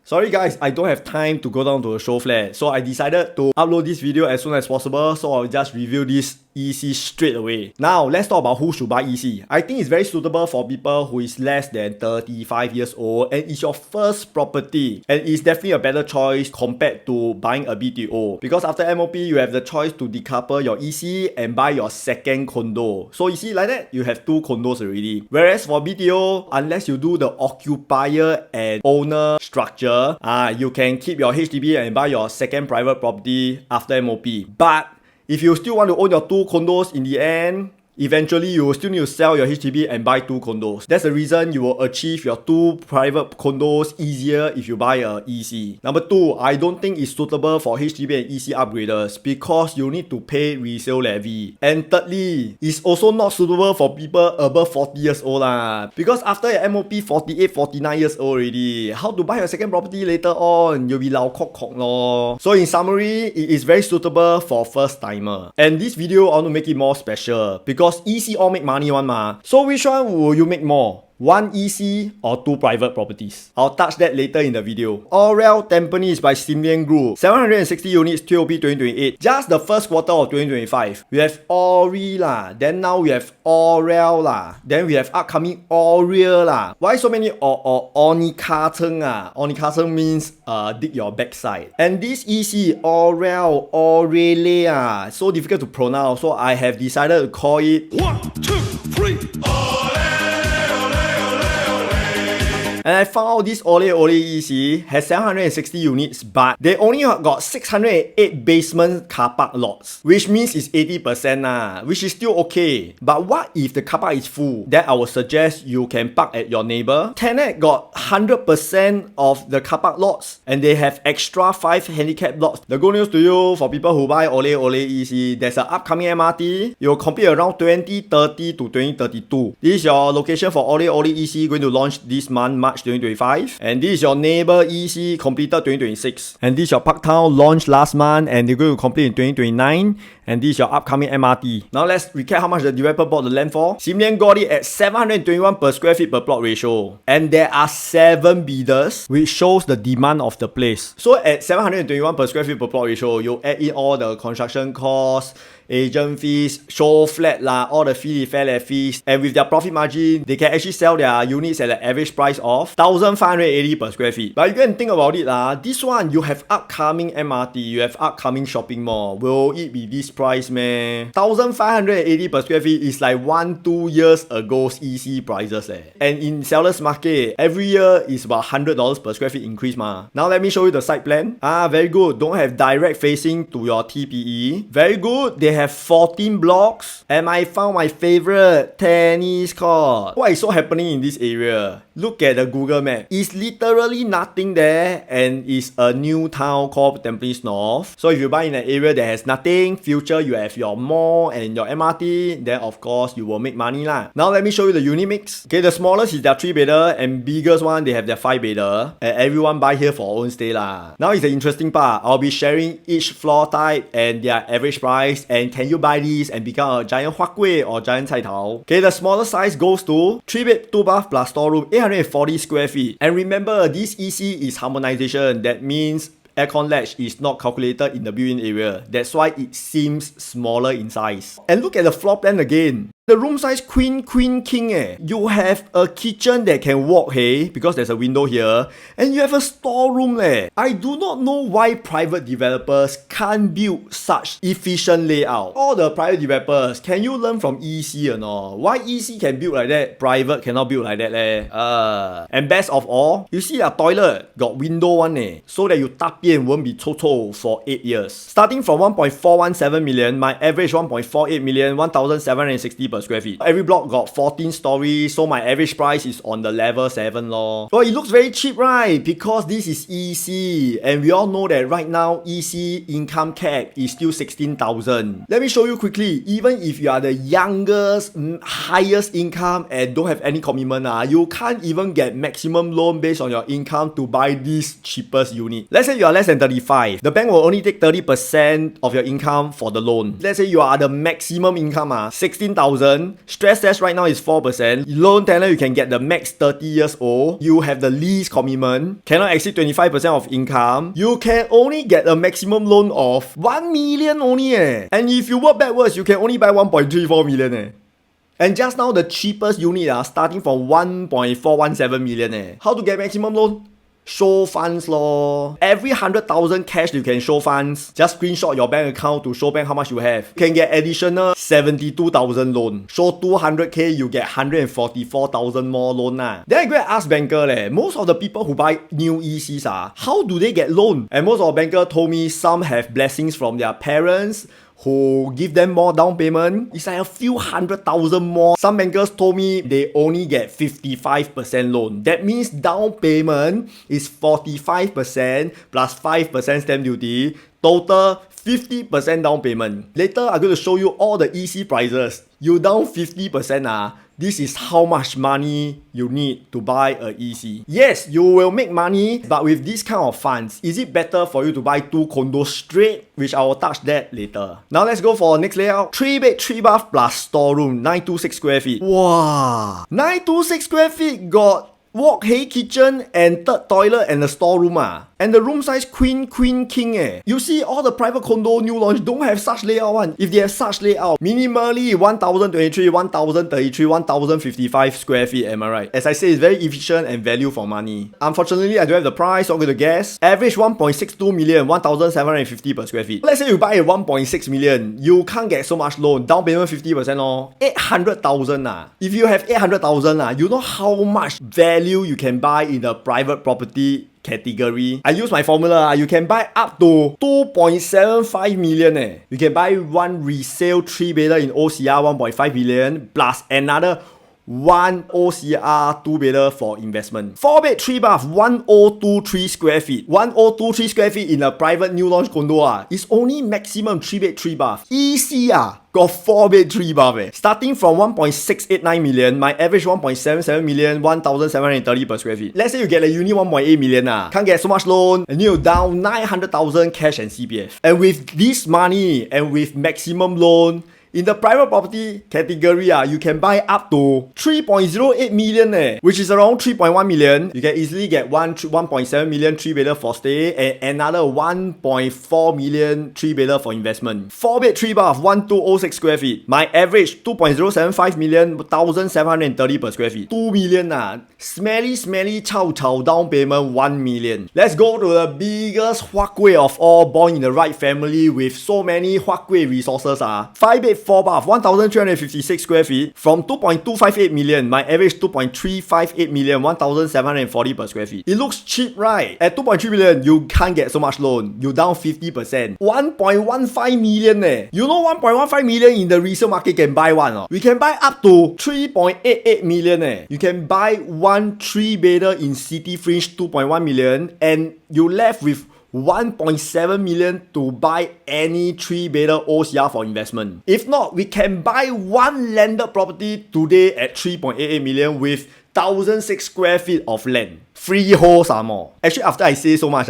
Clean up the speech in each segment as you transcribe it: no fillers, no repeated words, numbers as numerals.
Sorry guys, I don't have time to go down to a show flat, so I decided to upload this video as soon as possible, so I'll just review this EC straight away. Now, let's talk about who should buy EC. I think it's very suitable for people who is less than 35 years old and it's your first property, and it's definitely a better choice compared to buying a BTO, because after MOP you have the choice to decouple your EC and buy your second condo. So you see, like that you have two condos already. Whereas for BTO, unless you do the occupier and owner structure, you can keep your HDB and buy your second private property after MOP. But if you still want to own your two condos in the end, eventually you will still need to sell your HDB and buy two condos. That's the reason you will achieve your two private condos easier if you buy a EC. Number two, I don't think it's suitable for HDB and EC upgraders because you need to pay resale levy. And thirdly, it's also not suitable for people above 40 years old because after your MOP 48, 49 years old already, how to buy a second property later on? You'll be lao kok kok lor. So in summary, it is very suitable for first timer. And this video I want to make it more special because EC all make money one ma. So which one will you make more? One EC or two private properties? I'll touch that later in the video. Aurelle Tampines by Sim Lian Group. 760 units, TOP 2028. Just the first quarter of 2025. We have Aurelle lah. Then now we have Aurelle lah. Then we have upcoming Aurelle lah. Why so many Onikateng ah? Onikateng means dig your backside. And this EC, Aurelle, Aurelle ah, so difficult to pronounce. So I have decided to call it 1, 2, 3. And I found out this Aurelle EC has 760 units, but they only got 608 basement car park lots, which means it's 80% which is still okay. But what if the car park is full? Then I would suggest you can park at your neighbor. Tenet got 100% of the car park lots, and they have extra 5 handicap lots. The good news to you for people who buy Aurelle EC, there's an upcoming MRT. You'll complete around 2030 to 2032. This is your location for Aurelle EC, going to launch this month, March 2025. And this is your neighbor EC, completed 2026. And this is your Parktown, launched last month and they're going to complete in 2029. And this is your upcoming MRT. Now let's recap how much the developer bought the land for. Sim Lian got it at 721 per square feet per plot ratio. And there are 7 bidders, which shows the demand of the place. So at 721 per square feet per plot ratio, you add in all the construction costs, agent fees, show flat lah, all the fair fees, and with their profit margin, they can actually sell their units at an average price of 1,580 per square feet. But you can think about it lah, this one you have upcoming MRT, you have upcoming shopping mall. Will it be this price man? 1,580 per square feet is like 1-2 years ago's EC prices And in sellers market, every year is about $100 per square feet increase ma. Now let me show you the site plan. Very good. Don't have direct facing to your TPE. Very good. They have 14 blocks, and I found my favorite, tennis court. What is so happening in this area? Look at the Google map. It's literally nothing there, and it's a new town called Tampines North. So if you buy in an area that has nothing, future you have your mall and your MRT, then of course you will make money lah. Now let me show you the unit mix. Okay, the smallest is their 3-bedder, and biggest one they have their 5-bedder. And everyone buy here for own stay lah. Now is the interesting part. I'll be sharing each floor type and their average price, and can you buy these and become a giant huat kueh or giant cai tao? Okay, the smallest size goes to 3-bed, 2-bath plus storeroom, 840 square feet. And remember, this EC is harmonization. That means aircon latch is not calculated in the built-in area. That's why it seems smaller in size. And look at the floor plan again. The room size queen, king You have a kitchen that can walk, hey, because there's a window here. And you have a storeroom I do not know why private developers can't build such efficient layout. All the private developers, can you learn from EC or not? Why EC can build like that, private cannot build like that And best of all, you see a toilet got window one so that you tap in won't be total for 8 years. Starting from 1.417 million, my average 1.48 million, 1,760 per square feet. Every block got 14 stories, so my average price is on the level 7 lor. So it looks very cheap, right? Because this is EC, and we all know that right now EC income cap is still 16,000. Let me show you quickly. Even if you are the youngest, highest income and don't have any commitment, you can't even get maximum loan based on your income to buy this cheapest unit. Let's say you are less than 35. The bank will only take 30% of your income for the loan. Let's say you are the maximum income, 16,000. 100,000. Stress test right now is 4%. Loan tenure, you can get the max 30 years old. You have the lease commitment. Cannot exceed 25% of income. You can only get a maximum loan of 1 million only And if you work backwards, you can only buy 1.34 million And just now the cheapest unit starting from 1.417 million How to get maximum loan? Show funds lor. Every 100,000 cash you can show funds. Just screenshot your bank account to show bank how much you have. You can get additional 72,000 loan. Show 200k, you get 144,000 more loan Then I go and ask banker most of the people who buy new ECs how do they get loan? And most of the banker told me some have blessings from their parents who give them more down payment. It's like a few 100,000 more. Some bankers told me they only get 55% loan. That means down payment is 45% plus 5% stamp duty. Total 50% down payment. Later I'm going to show you all the EC prices. You down 50% this is how much money you need to buy a EC. Yes, you will make money, but with this kind of funds, is it better for you to buy 2 condos straight? Which I will touch that later. Now let's go for next layout. 3 bed, 3 bath plus storeroom, 926 square feet. Wow! 926 square feet got walk-hay kitchen and third toilet and a storeroom And the room size queen, king You see all the private condo new launch don't have such layout one. If they have such layout, minimally 1023, 1033, 1055 square feet, am I right? As I say, it's very efficient and value for money. Unfortunately, I don't have the price, so I'm going to guess. Average 1.62 million, 1750 per square feet. Let's say you buy a 1.6 million, you can't get so much loan. Down payment 50% or 800,000 If you have 800,000 you know how much value you can buy in the private property category. I use my formula. You can buy up to 2.75 million You can buy one resale 3-bedder in OCR 1.5 billion plus another 1 OCR 2-bedder for investment. 4-bed 3-bath 1023 square feet. 1023 square feet in a private new launch condo is only maximum 3-bed 3-bath. EC got 4-bed 3-bath Starting from 1.689 million, my average 1.77 million, 1,730 per square feet. Let's say you get a uni 1.8 million can't get so much loan, and you down 900,000 cash and CPF. And with this money and with maximum loan, in the private property category, you can buy up to 3.08 million which is around 3.1 million. You can easily get 1.7 million 3-bedder for stay and another 1.4 million 3-bedder for investment. 4-bed 3-bath 1206 square feet. My average 2.075 million, 1,730 per square feet. 2 million smelly chow down payment 1 million. Let's go to the biggest huat kueh of all, born in the right family with so many huat kueh resources 5-bed 4-bath 1,356 square feet from 2.258 million. My average 2.358 million, 1,740 per square feet. It looks cheap, right? At 2.3 million, you can't get so much loan. You down 50%. 1.15 million You know 1.15 million in the resale market can buy one. We can buy up to 3.88 million You can buy one 3-bedder in City Fringe 2.1 million and you left with 1.7 million to buy any 3-bedder OCR for investment. If not, we can buy one landed property today at 3.88 million with 1,006 square feet of land. Freehold some more. Actually, after I say so much,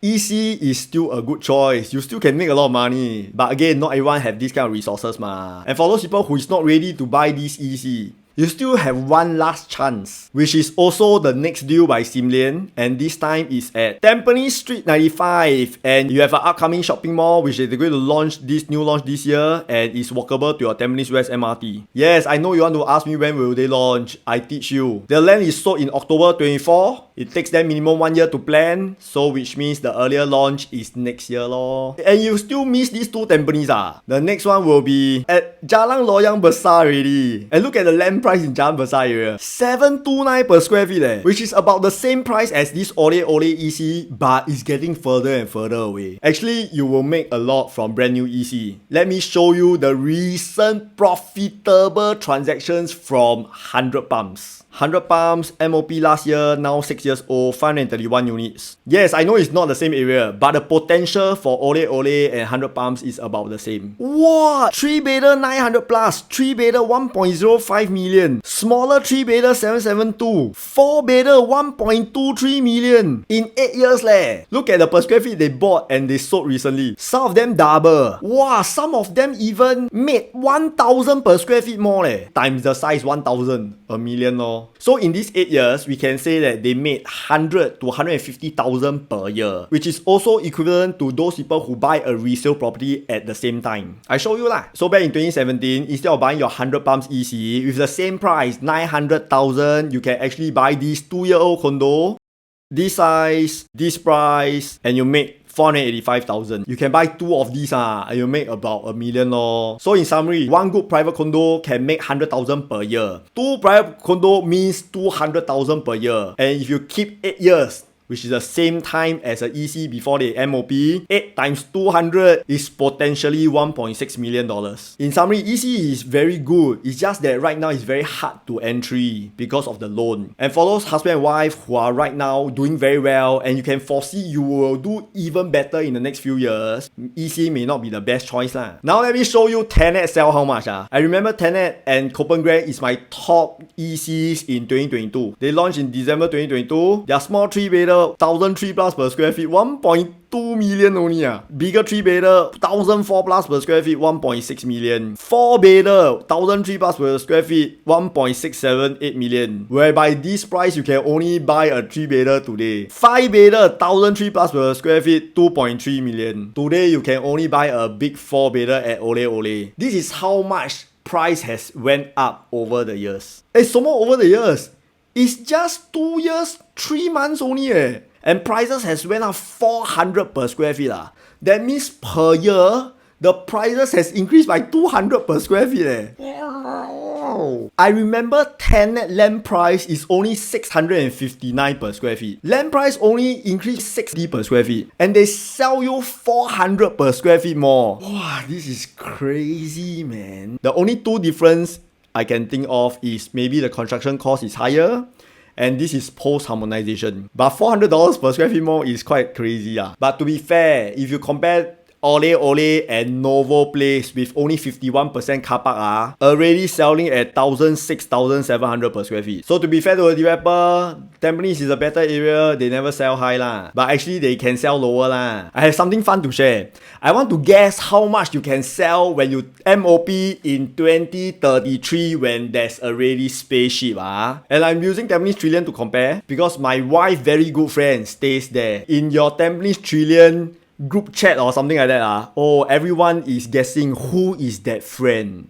EC is still a good choice. You still can make a lot of money. But again, not everyone have this kind of resources And for those people who is not ready to buy this EC, you still have one last chance, which is also the next deal by Sim Lian, and this time is at Tampines Street 95, and you have an upcoming shopping mall which is going to launch this new launch this year and is walkable to your Tampines West MRT. Yes, I know you want to ask me when will they launch. I teach you. The land is sold in October 24. It takes them minimum 1 year to plan, so which means the earlier launch is next year lor. And you still miss these 2 Tampines The next one will be at Jalan Loyang Besar already. And look at the land price in Jalan Besar area. 729 per square feet which is about the same price as this Aurelle EC, but it's getting further and further away. Actually, you will make a lot from brand new EC. Let me show you the recent profitable transactions from 100 pumps. 100 pumps, MOP last year, now 6 years old, 531 units. Yes, I know it's not the same area, but the potential for Aurelle and 100 pumps is about the same. What? 3-bedder 900 plus, 3-bedder 1.05 million, smaller 3-bedder 772, 4-bedder 1.23 million in 8 years leh. Look at the per square feet they bought and they sold recently. Some of them double. Wow, some of them even made 1,000 per square feet more leh. Times the size 1,000, a million lor. So in these 8 years, we can say that they made 100 to 150,000 per year, which is also equivalent to those people who buy a resale property at the same time. I show you lah. So back in 2017, instead of buying your 100 pumps EC with the same price, 900,000, you can actually buy this 2-year-old condo, this size, this price, and you make 485,000. You can buy 2 of these and you make about a million lor. So in summary, 1 good private condo can make 100,000 per year. 2 private condo means 200,000 per year. And if you keep 8 years, which is the same time as a EC before the MOP, 8 times 200 is potentially $1.6 million. In summary, EC is very good. It's just that right now it's very hard to entry because of the loan. And for those husband and wife who are right now doing very well and you can foresee you will do even better in the next few years, EC may not be the best choice lah. Now let me show you Tenet sell how much. I remember Tenet and Copenhagen is my top ECs in 2022. They launched in December 2022. They are small 3-bedder, 1,003 plus per square feet, 1.2 million only. Bigger 3-bedder, 1,004 plus per square feet, 1.6 million. 4-bedder, 1,003 plus per square feet, 1.678 million. Whereby this price you can only buy a 3-bedder today. 5-bedder, 1,003 plus per square feet, 2.3 million. Today you can only buy a big 4-bedder at Aurelle. This is how much price has went up over the years. So more over the years. It's just 2 years, 3 months only and prices has went up 400 per square feet That means per year, the prices has increased by 200 per square feet Wow. I remember Tenet land price is only 659 per square feet. Land price only increased 60 per square feet. And they sell you 400 per square feet more. Wow, this is crazy, man. The only 2 difference I can think of is maybe the construction cost is higher and this is post-harmonization. But $400 per square feet more is quite crazy. But to be fair, if you compare Aurelle and Novo Place with only 51% car park already selling at 1,600-1,700 per square feet. So to be fair to the developer, Tampines is a better area. They never sell high but actually they can sell lower I have something fun to share. I want to guess how much you can sell when you MOP in 2033 when there's already spaceship And I'm using Tampines Trillion to compare because my wife very good friend stays there. In your Tampines Trillion group chat or something like that everyone is guessing who is that friend.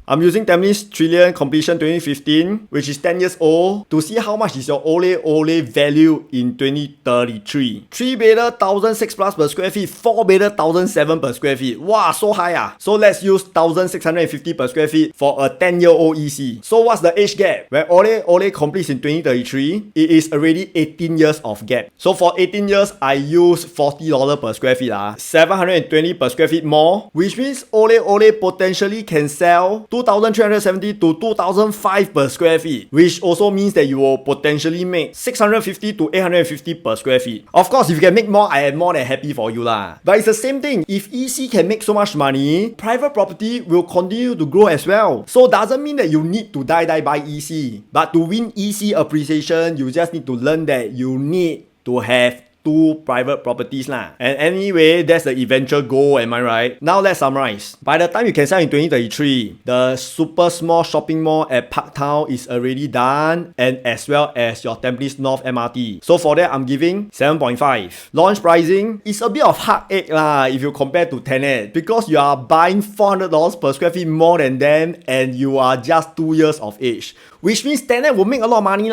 I'm using Tampines Trillion completion 2015, which is 10 years old, to see how much is your Aurelle value in 2033. 3-bedder 1,006 plus per square feet, 4-bedder 1,007 per square feet. Wow, so high So let's use 1,650 per square feet for a 10-year-old EC. So what's the age gap? When Aurelle completes in 2033, it is already 18 years of gap. So for 18 years, I use $40 per square feet 720 per square feet more, which means Aurelle potentially can sell 2,370 to 2,005 per square feet, which also means that you will potentially make 650 to 850 per square feet. Of course, if you can make more, I am more than happy for you But it's the same thing. If EC can make so much money, private property will continue to grow as well. So doesn't mean that you need to die buy EC. But to win EC appreciation, you just need to learn that you need to have 2 private properties And anyway, that's the eventual goal, am I right? Now let's summarize. By the time you can sell in 2033, the super small shopping mall at Parktown is already done, and as well as your Tampines North MRT. So for that, I'm giving 7.5. Launch pricing is a bit of heartache if you compare to Tenet, because you are buying $400 per square feet more than them and you are just 2 years of age, which means Tenet will make a lot of money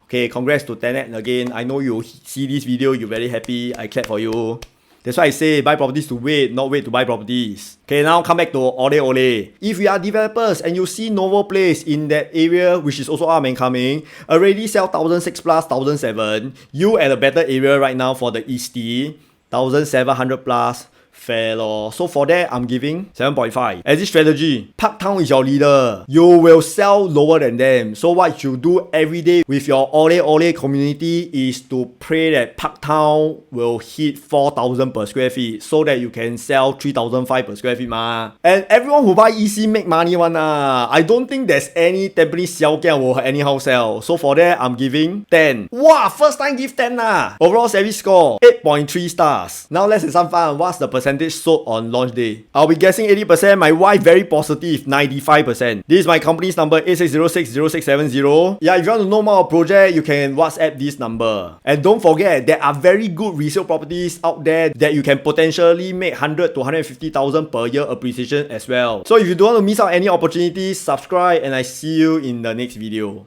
Okay, congrats to Tenet again. I know you see this video, you're very happy. I clap for you. That's why I say buy properties to wait, not wait to buy properties. Okay, now come back to Aurelle. If you are developers and you see Novo Place in that area, which is also up and coming, already sell 1,006 plus 1,007. You at a better area right now for the East, 1,700 plus, Fair lor. So for that, I'm giving 7.5. Exit strategy. Parktown is your leader. You will sell lower than them. So what you do every day with your Ole community is to pray that Parktown will hit 4,000 per square feet so that you can sell 3,500 per square feet ma. And everyone who buy EC make money one ah. I don't think there's any Tampines xiao kia will anyhow sell. So for that, I'm giving 10. Wow, first time give 10 lah. Overall service score 8.3 stars. Now let's have some fun. What's the percentage sold on launch day? I'll be guessing 80%. My wife very positive, 95%. This is my company's number 86060670. Yeah, if you want to know more about project, you can WhatsApp this number. And don't forget, there are very good resale properties out there that you can potentially make 100 to 150,000 per year appreciation as well. So if you don't want to miss out any opportunities, subscribe and I see you in the next video.